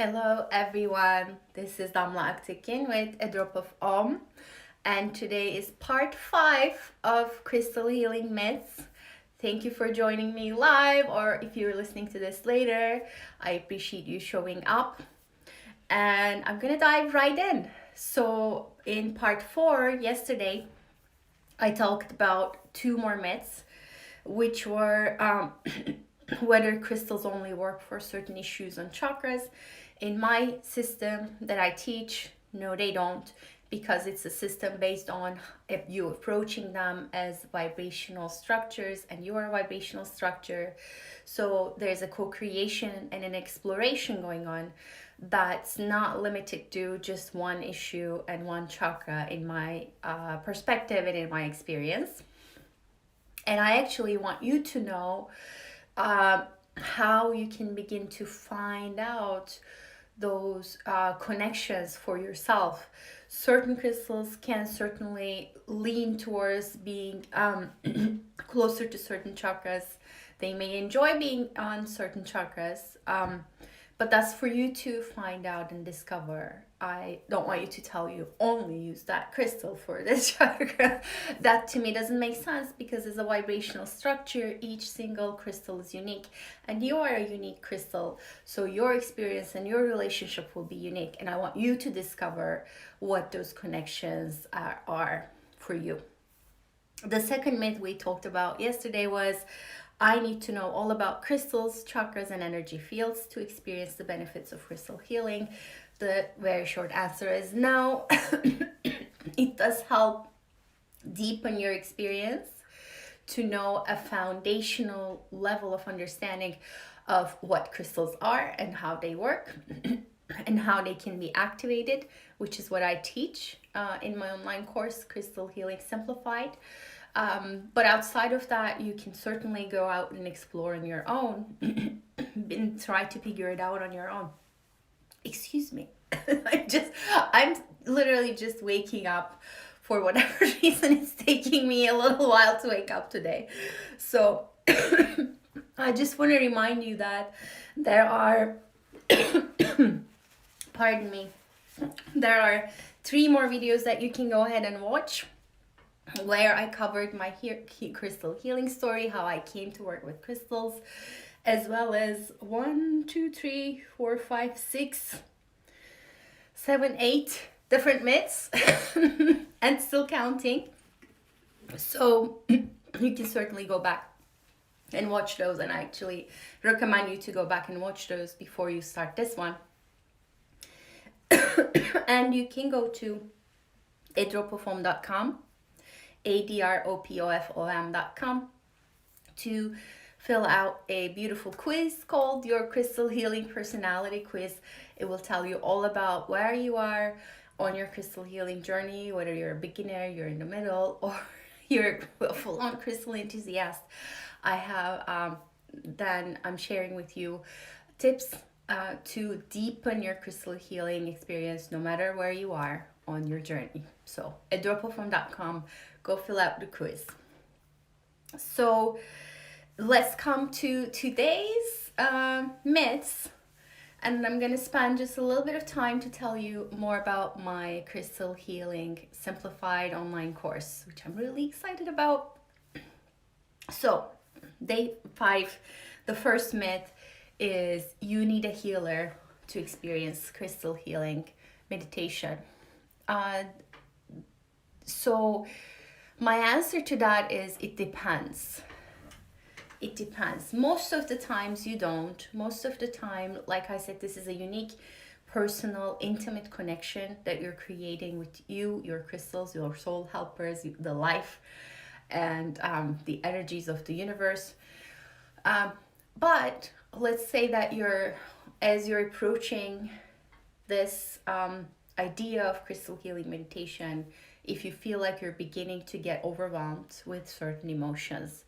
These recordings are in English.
Hello everyone, this is Damla Aktekin with A Drop of Om, and today is part 5 of Crystal Healing Myths. Thank you for joining me live, or if you're listening to this later, I appreciate you showing up. And I'm gonna dive right in. So, in part 4, yesterday, I talked about 2 more myths, which were whether crystals only work for certain issues on chakras. In my system that I teach, no, they don't, because it's a system based on if you approaching them as vibrational structures, and you are a vibrational structure. So there's a co-creation and an exploration going on that's not limited to just one issue and one chakra in my perspective and in my experience. And I actually want you to know how you can begin to find out those connections for yourself. Certain crystals can certainly lean towards being closer to certain chakras. They may enjoy being on certain chakras, but that's for you to find out and discover. I don't want you to tell you only use that crystal for this chakra. That to me doesn't make sense, because as a vibrational structure, each single crystal is unique, and you are a unique crystal. So your experience and your relationship will be unique, and I want you to discover what those connections are for you. The second myth we talked about yesterday was I need to know all about crystals, chakras, and energy fields to experience the benefits of crystal healing. The very short answer is no. It does help deepen your experience to know a foundational level of understanding of what crystals are and how they work and how they can be activated, which is what I teach in my online course, Crystal Healing Simplified. But outside of that, you can certainly go out and explore on your own and try to figure it out on your own. Excuse me. I'm literally just waking up. For whatever reason, it's taking me a little while to wake up today. So I just want to remind you that there are, pardon me, there are 3 more videos that you can go ahead and watch, where I covered my crystal healing story, how I came to work with crystals, as well as 1, 2, 3, 4, 5, 6, 7, 8 different myths and still counting. So you can certainly go back and watch those, and I actually recommend you to go back and watch those before you start this one. And you can go to adropofom.com, adropofom.com, to fill out a beautiful quiz called your Crystal Healing Personality Quiz. It will tell you all about where you are on your crystal healing journey, whether you're a beginner, you're in the middle, or you're a full-on crystal enthusiast. I have then I'm sharing with you tips to deepen your crystal healing experience no matter where you are on your journey. So adropofom.com, go fill out the quiz. So let's come to today's myths, and I'm going to spend just a little bit of time to tell you more about my Crystal Healing Simplified online course, which I'm really excited about. So day 5, the first myth is you need a healer to experience crystal healing meditation. So my answer to that is it depends. It depends. Most of the times you don't. Most of the time, like I said, this is a unique, personal, intimate connection that you're creating with you, your crystals, your soul helpers, the life, and the energies of the universe. But let's say that as you're approaching this idea of crystal healing meditation, if you feel like you're beginning to get overwhelmed with certain emotions,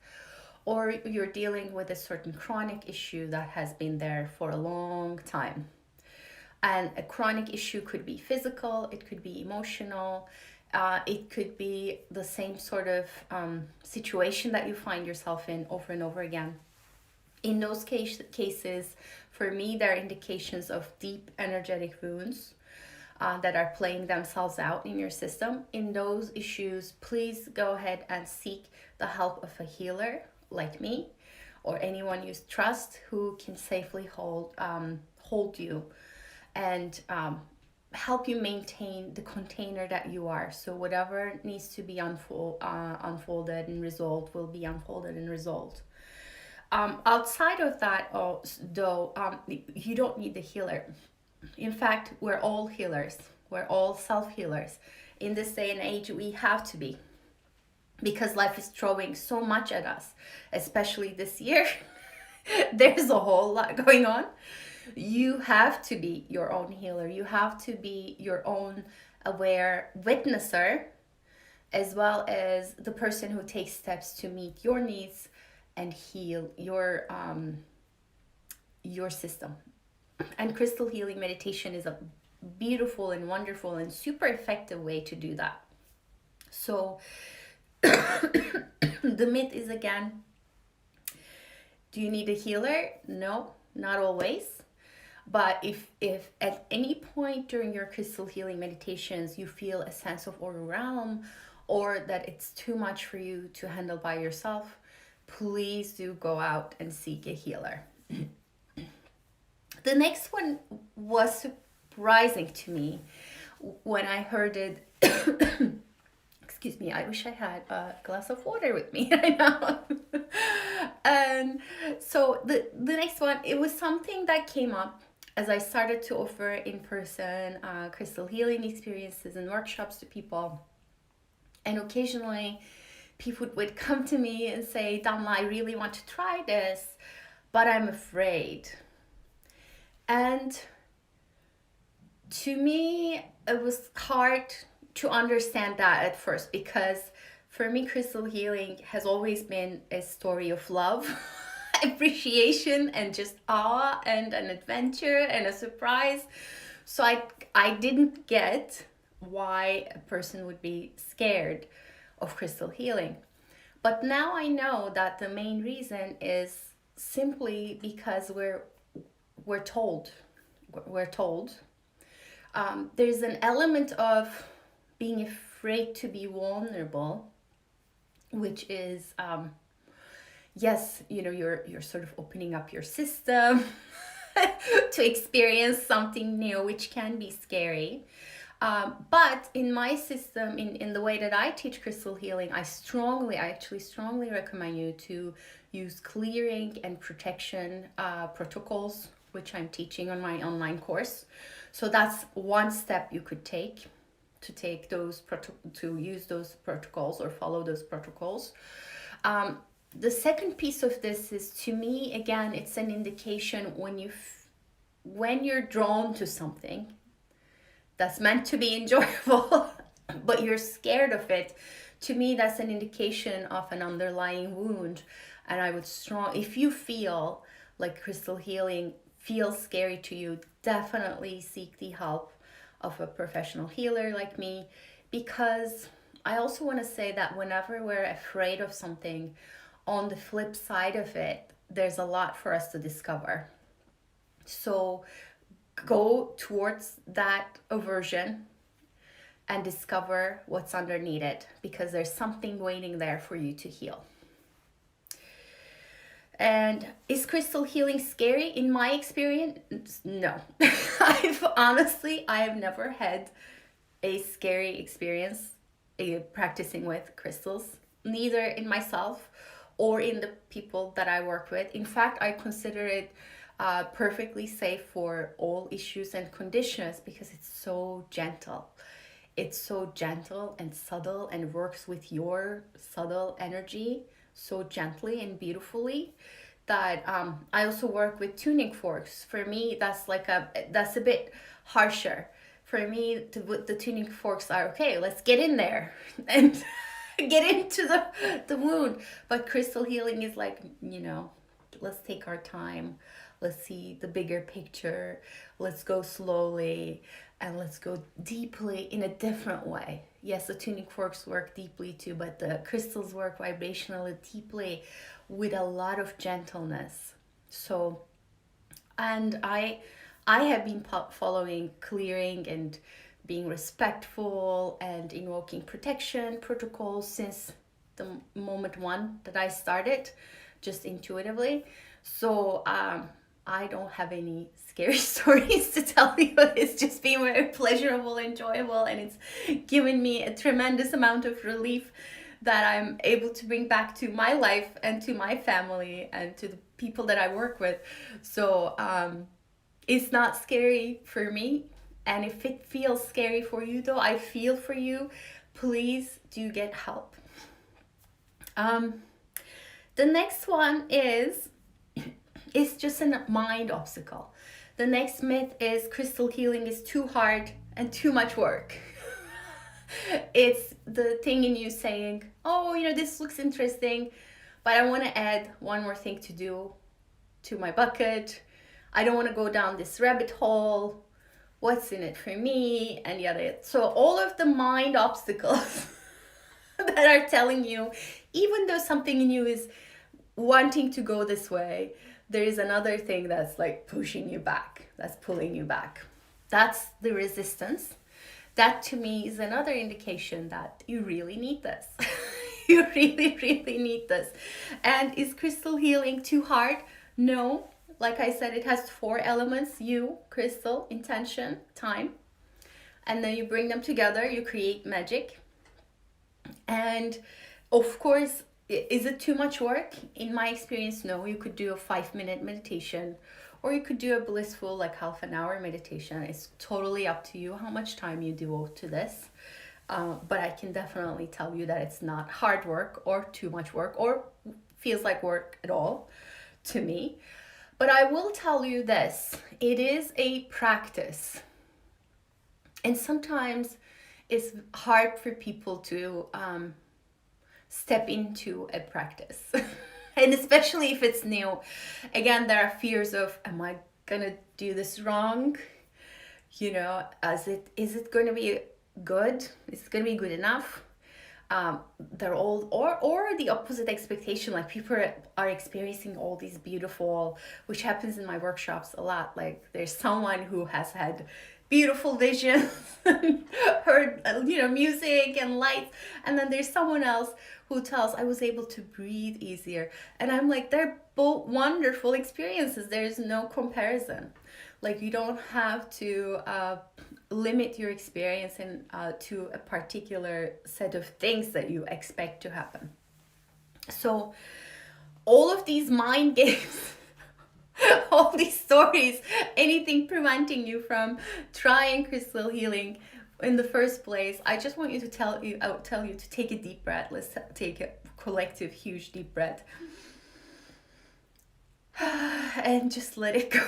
or you're dealing with a certain chronic issue that has been there for a long time. And a chronic issue could be physical, it could be emotional, it could be the same sort of situation that you find yourself in over and over again. In those cases, for For me, they're indications of deep energetic wounds that are playing themselves out in your system. In those issues, please go ahead and seek the help of a healer like me or anyone you trust who can safely hold you and help you maintain the container that you are. So whatever needs to be unfolded and resolved will be unfolded and resolved. Outside of that, though, you don't need the healer. In fact, we're all healers. We're all self-healers. In this day and age, we have to be. Because life is throwing so much at us, especially this year. There's a whole lot going on. You have to be your own healer. You have to be your own aware witnesser, as well as the person who takes steps to meet your needs and heal your system. And crystal healing meditation is a beautiful and wonderful and super effective way to do that. So the myth is, again, do you need a healer? No, not always. But if at any point during your crystal healing meditations you feel a sense of overwhelm or that it's too much for you to handle by yourself, please do go out and seek a healer. The next one was surprising to me when I heard it. Excuse me, I wish I had a glass of water with me right now. And so the next one, it was something that came up as I started to offer in-person crystal healing experiences and workshops to people. And occasionally people would come to me and say, Damla, I really want to try this, but I'm afraid. And to me, it was hard to understand that at first, because for me, crystal healing has always been a story of love, appreciation, and just awe, and an adventure and a surprise. So I didn't get why a person would be scared of crystal healing. But now I know that the main reason is simply because we're told. There's an element of being afraid to be vulnerable, which is yes, you're sort of opening up your system to experience something new, which can be scary. But in my system, in the way that I teach crystal healing, I actually strongly recommend you to use clearing and protection protocols, which I'm teaching on my online course. So that's one step you could take to take to use those protocols or follow those protocols. The second piece of this is, to me, again, it's an indication when you're drawn to something that's meant to be enjoyable, but you're scared of it. To me, that's an indication of an underlying wound. And if you feel like crystal healing feels scary to you, definitely seek the help of a professional healer like me, because I also want to say that whenever we're afraid of something, on the flip side of it, there's a lot for us to discover. So go towards that aversion and discover what's underneath it, because there's something waiting there for you to heal. And is crystal healing scary? In my experience, no. I've never had a scary experience practicing with crystals, neither in myself or in the people that I work with. In fact, I consider it perfectly safe for all issues and conditions, because it's so gentle. It's so gentle and subtle and works with your subtle energy so gently and beautifully that I also work with tuning forks. For me, that's a bit harsher. For me, the tuning forks are, okay, let's get in there and get into the wound. But crystal healing is like, let's take our time. Let's see the bigger picture. Let's go slowly and let's go deeply in a different way. Yes, the tuning forks work deeply too, but the crystals work vibrationally deeply with a lot of gentleness. So And I have been following clearing and being respectful and invoking protection protocols since the moment one that I started, just intuitively. So I don't have any scary stories to tell you. It's just been very pleasurable, enjoyable, and it's given me a tremendous amount of relief that I'm able to bring back to my life and to my family and to the people that I work with. So it's not scary for me. And if it feels scary for you, though, I feel for you. Please do get help. The next one is it's just a mind obstacle. The next myth is crystal healing is too hard and too much work. It's the thing in you saying, oh, this looks interesting, but I want to add one more thing to do to my bucket. I don't want to go down this rabbit hole. What's in it for me? And yada. So all of the mind obstacles that are telling you, even though something in you is wanting to go this way, there is another thing that's like pushing you back, that's pulling you back. That's the resistance. That to me is another indication that you really need this. You really, really need this. And is crystal healing too hard? No. Like I said, it has 4 elements: you, crystal, intention, time. And then you bring them together, you create magic. And of course, is it too much work? In my experience, no. You could do a 5-minute meditation, or you could do a blissful, like half an hour meditation. It's totally up to you how much time you devote to this. But I can definitely tell you that it's not hard work or too much work or feels like work at all to me. But I will tell you this, it is a practice. And sometimes it's hard for people to step into a practice. And especially if it's new. Again, there are fears of, am I gonna do this wrong? Is it going to be good? Is it going to be good enough? They're all, or the opposite expectation, like people are experiencing all these beautiful, which happens in my workshops a lot, like there's someone who has had beautiful visions, heard music and lights, and then there's someone else who tells, I was able to breathe easier. And I'm like, they're both wonderful experiences. There's no comparison. Like, you don't have to limit your experience to a particular set of things that you expect to happen. So all of these mind games, all these stories, anything preventing you from trying crystal healing in the first place, I just want you to tell you to take a deep breath. Let's take a collective huge deep breath and just let it go.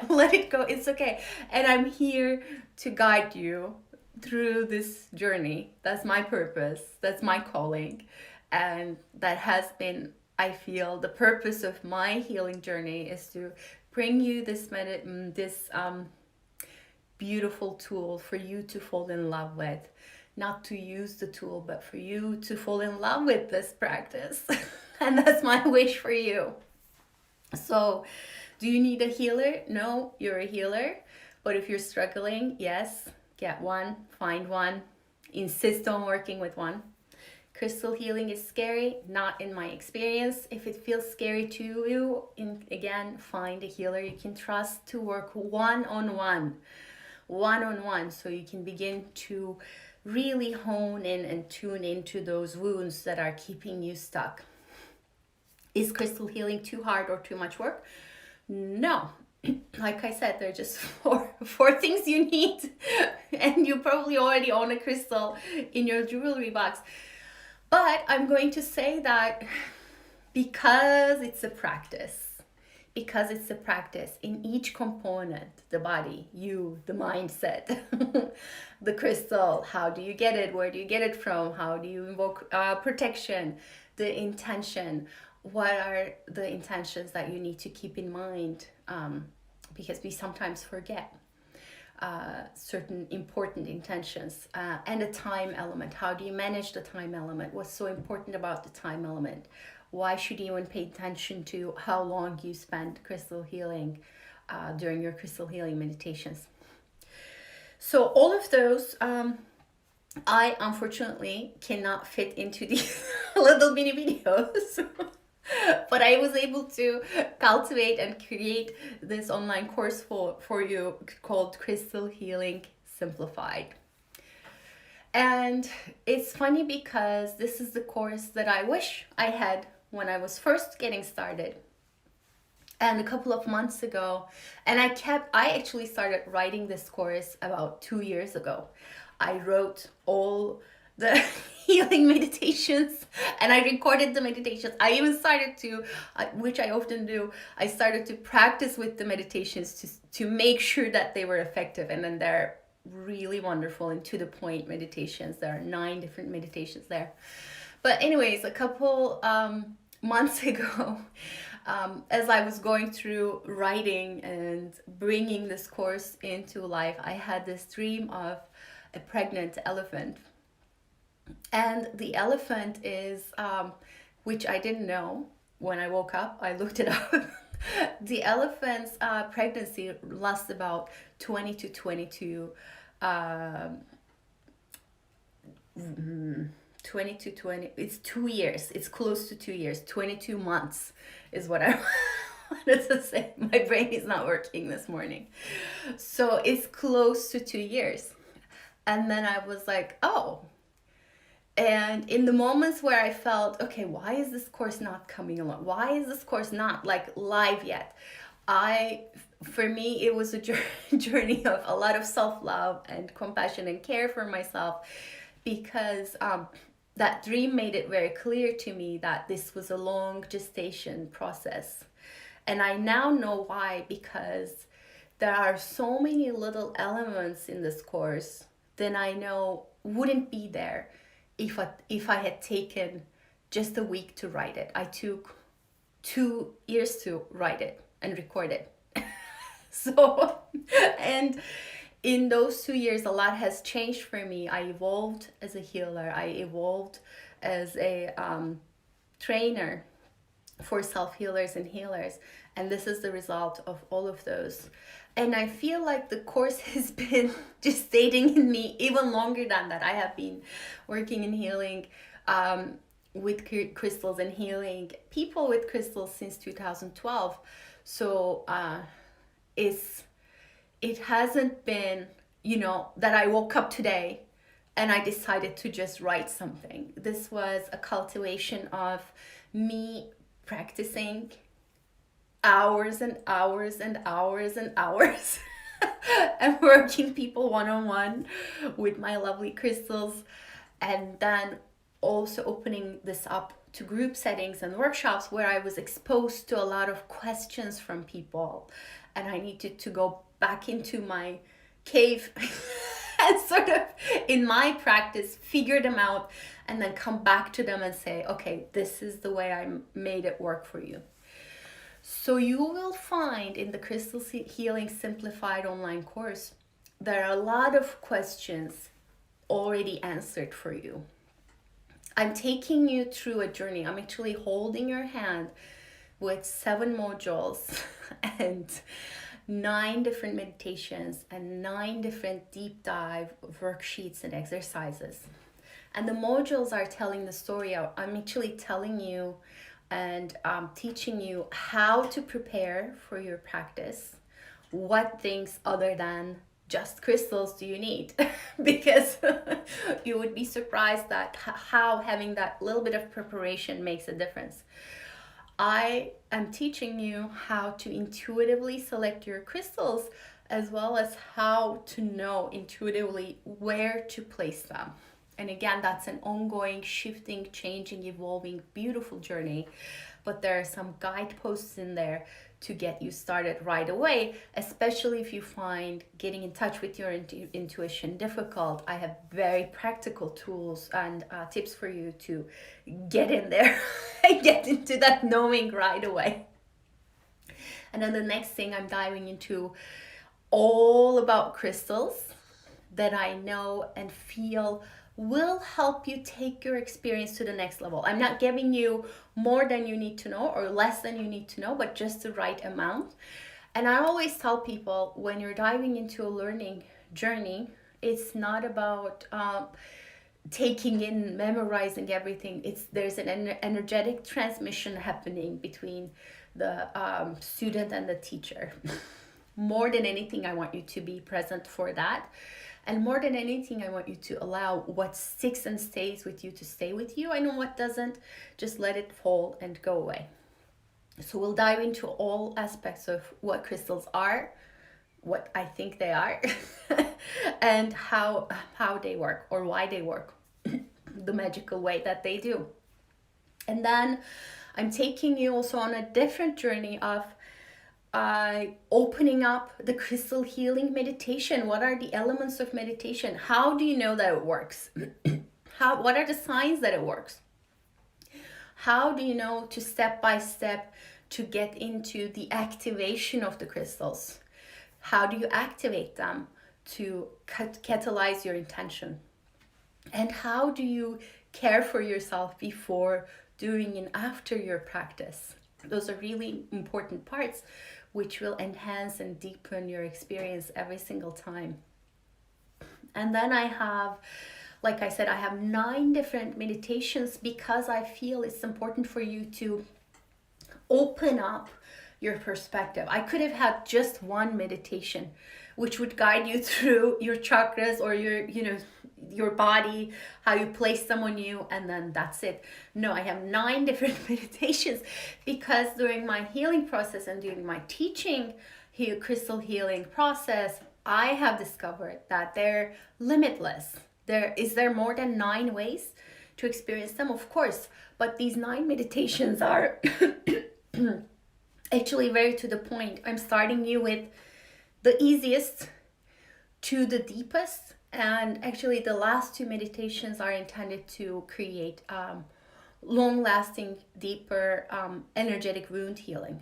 Let it go. It's okay. And I'm here to guide you through this journey. That's my purpose. That's my calling. And that has been, I feel, the purpose of my healing journey is to bring you this beautiful tool for you to fall in love with. Not to use the tool, but for you to fall in love with this practice. And that's my wish for you. So, do you need a healer? No, you're a healer. But if you're struggling, yes, get one, find one, insist on working with one. Crystal healing is scary, not in my experience. If it feels scary to you, again, find a healer you can trust to work one-on-one, so you can begin to really hone in and tune into those wounds that are keeping you stuck. Is crystal healing too hard or too much work? No. Like I said, there are just four things you need, and you probably already own a crystal in your jewelry box. But I'm going to say that because it's a practice in each component, the body, you, the mindset, the crystal, how do you get it, where do you get it from, how do you invoke protection, the intention, what are the intentions that you need to keep in mind, because we sometimes forget certain important intentions, and the time element. How do you manage the time element? What's so important about the time element? why should you even pay attention to how long you spend crystal healing during your crystal healing meditations? So all of those, I unfortunately cannot fit into these little mini videos. But I was able to cultivate and create this online course for you called Crystal Healing Simplified. And it's funny because this is the course that I wish I had when I was first getting started. And a couple of months ago, and I actually started writing this course about 2 years ago. I wrote all the healing meditations and I recorded the meditations. I even started to, which I often do, I started to practice with the meditations to make sure that they were effective. And then they're really wonderful and to the point meditations. There are 9 different meditations there. But anyways, a couple months ago, as I was going through writing and bringing this course into life, I had this dream of a pregnant elephant. And the elephant is, which I didn't know when I woke up, I looked it up. The elephant's pregnancy lasts about 20 to 22, 20 to 20, it's 2 years. It's close to 2 years. 22 months is what I wanted to say. My brain is not working this morning. So it's close to 2 years. And then I was like, oh. And in the moments where I felt, okay, why is this course not coming along? Why is this course not like live yet? For me, it was a journey of a lot of self-love and compassion and care for myself, because that dream made it very clear to me that this was a long gestation process. And I now know why, because there are so many little elements in this course that I know wouldn't be there if I had taken just a week to write it. I took 2 years to write it and record it. So, and in those 2 years, a lot has changed for me. I evolved as a healer. I evolved as a trainer for self-healers and healers. And this is the result of all of those. And I feel like the course has been gestating in me even longer than that. I have been working in healing with crystals and healing people with crystals since 2012. So it hasn't been, that I woke up today and I decided to just write something. This was a cultivation of me practicing hours and hours and hours and hours and working people one-on-one with my lovely crystals, and then also opening this up to group settings and workshops where I was exposed to a lot of questions from people, and I needed to go back into my cave and sort of in my practice figure them out and then come back to them and say, okay, this is the way I made it work for you. So you will find in the Crystal Healing Simplified online course, there are a lot of questions already answered for you. I'm taking you through a journey. I'm actually holding your hand with 7 modules and 9 different meditations and 9 different deep dive worksheets and exercises. And the modules are telling the story. I'm actually telling you and teaching you how to prepare for your practice. What things other than just crystals do you need? Because you would be surprised that how having that little bit of preparation makes a difference. I am teaching you how to intuitively select your crystals, as well as how to know intuitively where to place them. And again, that's an ongoing, shifting, changing, evolving, beautiful journey. But there are some guideposts in there to get you started right away, especially if you find getting in touch with your intuition difficult. I have very practical tools and tips for you to get in there and get into that knowing right away. And then the next thing, I'm diving into all about crystals that I know and feel will help you take your experience to the next level. I'm not giving you more than you need to know or less than you need to know, but just the right amount. And I always tell people, when you're diving into a learning journey, it's not about taking in, memorizing everything. There's an energetic transmission happening between the student and the teacher. More than anything, I want you to be present for that. And more than anything, I want you to allow what sticks and stays with you to stay with you. I know what doesn't, just let it fall and go away. So we'll dive into all aspects of what crystals are, what I think they are, and how they work or why they work the magical way that they do. And then I'm taking you also on a different journey of opening up the crystal healing meditation. What are the elements of meditation? How do you know that it works? What are the signs that it works? How do you know to step by step to get into the activation of the crystals? How do you activate them to catalyze your intention? And how do you care for yourself before, during, and after your practice? Those are really important parts which will enhance and deepen your experience every single time. And then I have, like I said, I have 9 different meditations because I feel it's important for you to open up your perspective. I could have had just one meditation which would guide you through your chakras or your body, how you place them on you, and then that's it. No, I have 9 different meditations because during my healing process and during my teaching crystal healing process, I have discovered that they're limitless. Is there more than 9 ways to experience them? Of course, but these 9 meditations are actually very to the point. I'm starting you with the easiest to the deepest, and actually the last 2 meditations are intended to create long-lasting, deeper, energetic wound healing.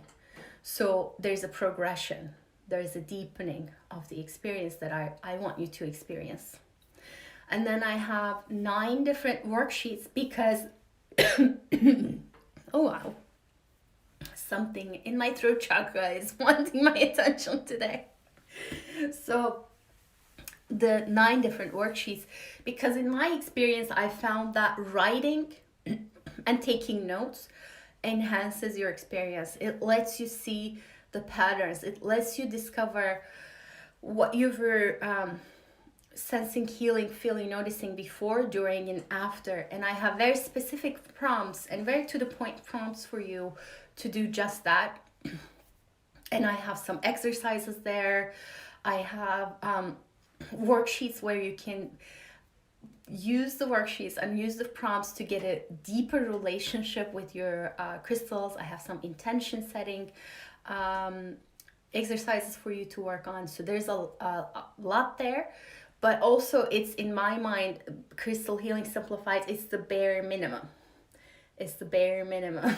So there's a progression, there's a deepening of the experience that I want you to experience. And then I have 9 different worksheets because oh wow, something in my throat chakra is wanting my attention today. So the 9 different worksheets, because in my experience I found that writing and taking notes enhances your experience. It lets you see the patterns. It lets you discover what you were sensing, healing, feeling, noticing before, during, and after. And I have very specific prompts and very to the point prompts for you to do just that. And I have some exercises there. I have worksheets where you can use the worksheets and use the prompts to get a deeper relationship with your crystals. I have some intention setting exercises for you to work on. So there's a lot there, but also it's, in my mind, Crystal Healing Simplified, it's the bare minimum. It's the bare minimum.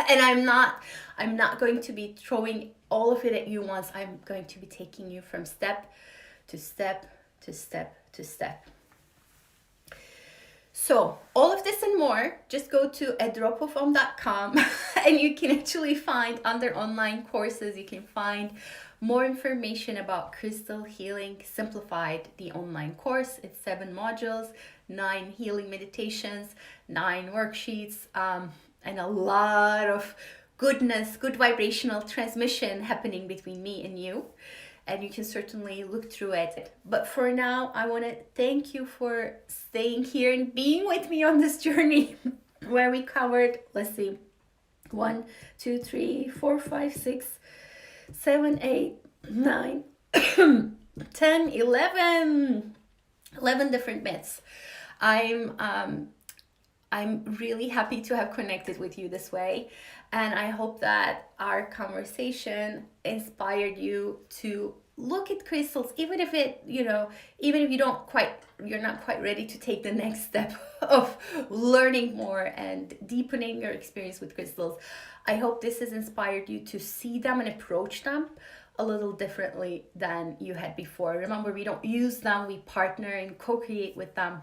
And I'm not going to be throwing all of it at you once. I'm going to be taking you from step to step to step to step. So all of this and more, just go to adropofom.com and you can actually find under online courses, you can find more information about Crystal Healing Simplified, the online course. It's 7 modules, 9 healing meditations, 9 worksheets, and a lot of goodness, good vibrational transmission happening between me and you. And you can certainly look through it. But for now, I want to thank you for staying here and being with me on this journey where we covered, let's see, 1, 2, 3, 4, 5, 6, 7, 8, 9, 10, 11 different myths. I'm really happy to have connected with you this way. And I hope that our conversation inspired you to look at crystals, even if you're not quite ready to take the next step of learning more and deepening your experience with crystals. I hope this has inspired you to see them and approach them a little differently than you had before. Remember, we don't use them, we partner and co-create with them.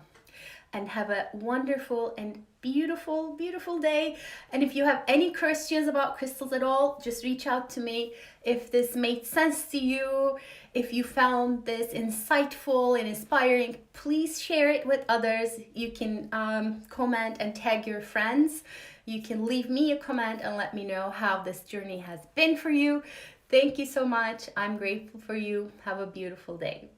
and have a wonderful and beautiful, beautiful day. And if you have any questions about crystals at all, just reach out to me. If this made sense to you, if you found this insightful and inspiring, please share it with others. You can comment and tag your friends. You can leave me a comment and let me know how this journey has been for you. Thank you so much. I'm grateful for you. Have a beautiful day.